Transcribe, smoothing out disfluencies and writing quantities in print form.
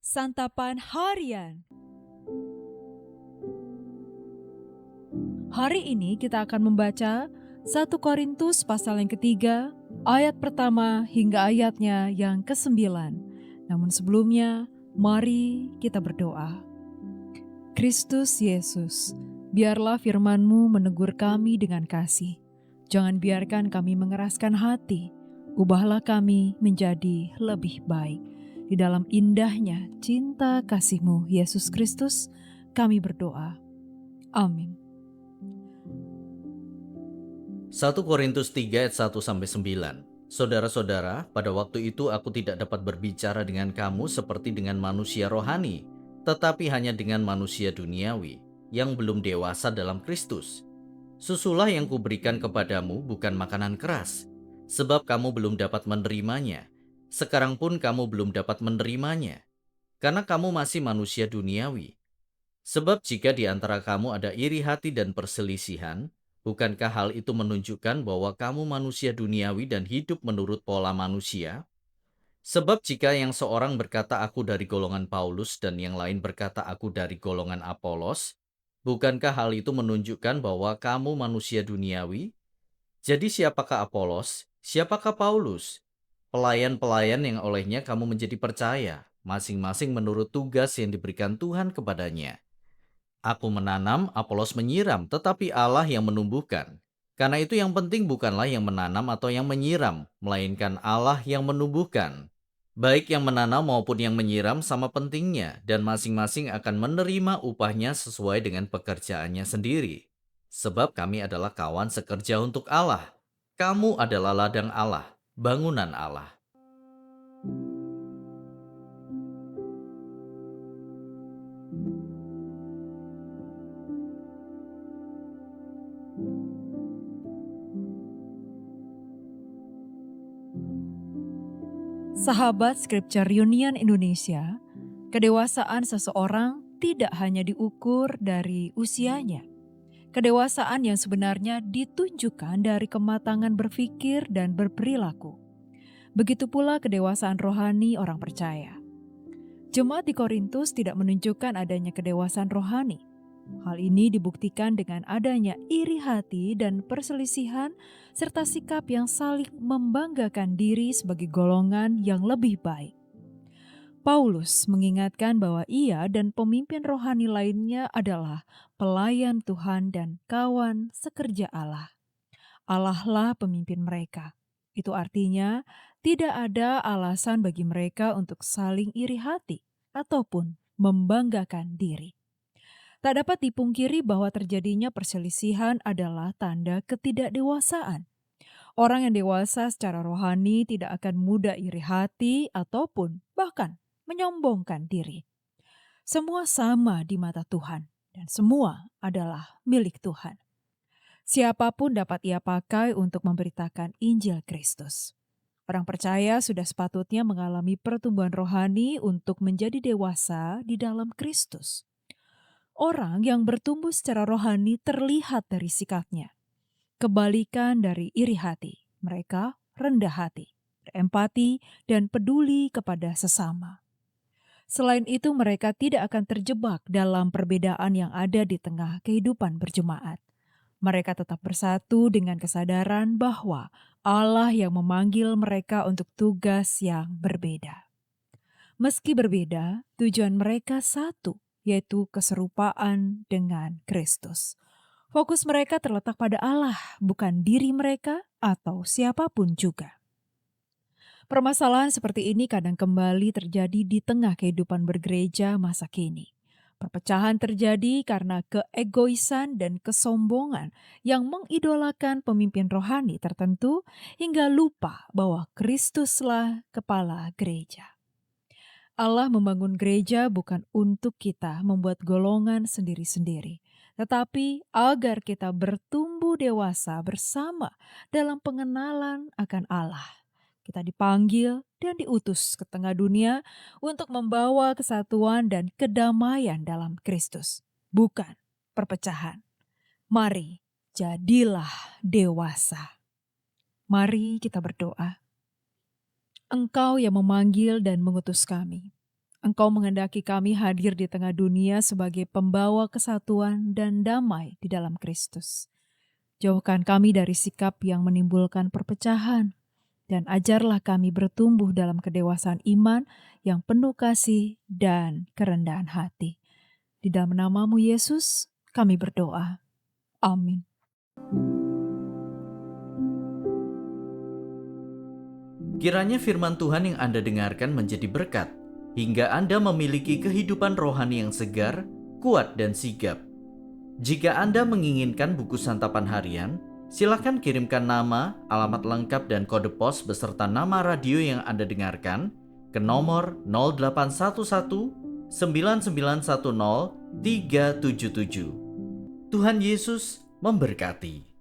Santapan Harian. Hari ini kita akan membaca 1 Korintus pasal yang ketiga, ayat pertama hingga ayatnya yang ke-9. Namun sebelumnya, mari kita berdoa. Kristus Yesus, biarlah firman-Mu menegur kami dengan kasih. Jangan biarkan kami mengeraskan hati. Ubahlah kami menjadi lebih baik. Di dalam indahnya cinta kasih-Mu, Yesus Kristus, kami berdoa. Amin. 1 Korintus 3 ayat 1-9. Saudara-saudara, pada waktu itu aku tidak dapat berbicara dengan kamu seperti dengan manusia rohani, tetapi hanya dengan manusia duniawi, yang belum dewasa dalam Kristus. Susulah yang kuberikan kepadamu bukan makanan keras, sebab kamu belum dapat menerimanya. Sekarang pun kamu belum dapat menerimanya, karena kamu masih manusia duniawi. Sebab jika di antara kamu ada iri hati dan perselisihan, bukankah hal itu menunjukkan bahwa kamu manusia duniawi dan hidup menurut pola manusia? Sebab jika yang seorang berkata aku dari golongan Paulus dan yang lain berkata aku dari golongan Apolos, bukankah hal itu menunjukkan bahwa kamu manusia duniawi? Jadi siapakah Apolos? Siapakah Paulus? Pelayan-pelayan yang olehnya kamu menjadi percaya, masing-masing menurut tugas yang diberikan Tuhan kepadanya. Aku menanam, Apolos menyiram, tetapi Allah yang menumbuhkan. Karena itu yang penting bukanlah yang menanam atau yang menyiram, melainkan Allah yang menumbuhkan. Baik yang menanam maupun yang menyiram sama pentingnya, dan masing-masing akan menerima upahnya sesuai dengan pekerjaannya sendiri. Sebab kami adalah kawan sekerja untuk Allah. Kamu adalah ladang Allah, bangunan Allah. Sahabat Scripture Union Indonesia, kedewasaan seseorang tidak hanya diukur dari usianya. Kedewasaan yang sebenarnya ditunjukkan dari kematangan berpikir dan berperilaku. Begitu pula kedewasaan rohani orang percaya. Jemaat di Korintus tidak menunjukkan adanya kedewasaan rohani. Hal ini dibuktikan dengan adanya iri hati dan perselisihan serta sikap yang saling membanggakan diri sebagai golongan yang lebih baik. Paulus mengingatkan bahwa ia dan pemimpin rohani lainnya adalah pelayan Tuhan dan kawan sekerja Allah. Allah lah pemimpin mereka. Itu artinya tidak ada alasan bagi mereka untuk saling iri hati ataupun membanggakan diri. Tak dapat dipungkiri bahwa terjadinya perselisihan adalah tanda ketidakdewasaan. Orang yang dewasa secara rohani tidak akan mudah iri hati ataupun bahkan menyombongkan diri. Semua sama di mata Tuhan dan semua adalah milik Tuhan. Siapapun dapat ia pakai untuk memberitakan Injil Kristus. Orang percaya sudah sepatutnya mengalami pertumbuhan rohani untuk menjadi dewasa di dalam Kristus. Orang yang bertumbuh secara rohani terlihat dari sikapnya. Kebalikan dari iri hati, mereka rendah hati, berempati, dan peduli kepada sesama. Selain itu, mereka tidak akan terjebak dalam perbedaan yang ada di tengah kehidupan berjemaat. Mereka tetap bersatu dengan kesadaran bahwa Allah yang memanggil mereka untuk tugas yang berbeda. Meski berbeda, tujuan mereka satu, yaitu keserupaan dengan Kristus. Fokus mereka terletak pada Allah, bukan diri mereka atau siapapun juga. Permasalahan seperti ini kadang kembali terjadi di tengah kehidupan bergereja masa kini. Perpecahan terjadi karena keegoisan dan kesombongan yang mengidolakan pemimpin rohani tertentu hingga lupa bahwa Kristuslah kepala gereja. Allah membangun gereja bukan untuk kita membuat golongan sendiri-sendiri, tetapi agar kita bertumbuh dewasa bersama dalam pengenalan akan Allah. Kita dipanggil dan diutus ke tengah dunia untuk membawa kesatuan dan kedamaian dalam Kristus, bukan perpecahan. Mari, jadilah dewasa. Mari kita berdoa. Engkau yang memanggil dan mengutus kami. Engkau menghendaki kami hadir di tengah dunia sebagai pembawa kesatuan dan damai di dalam Kristus. Jauhkan kami dari sikap yang menimbulkan perpecahan, dan ajarlah kami bertumbuh dalam kedewasaan iman yang penuh kasih dan kerendahan hati. Di dalam namamu Yesus, kami berdoa. Amin. Kiranya firman Tuhan yang Anda dengarkan menjadi berkat, hingga Anda memiliki kehidupan rohani yang segar, kuat, dan sigap. Jika Anda menginginkan buku santapan harian, silakan kirimkan nama, alamat lengkap, dan kode pos beserta nama radio yang Anda dengarkan ke nomor 0811 9910 377. Tuhan Yesus memberkati.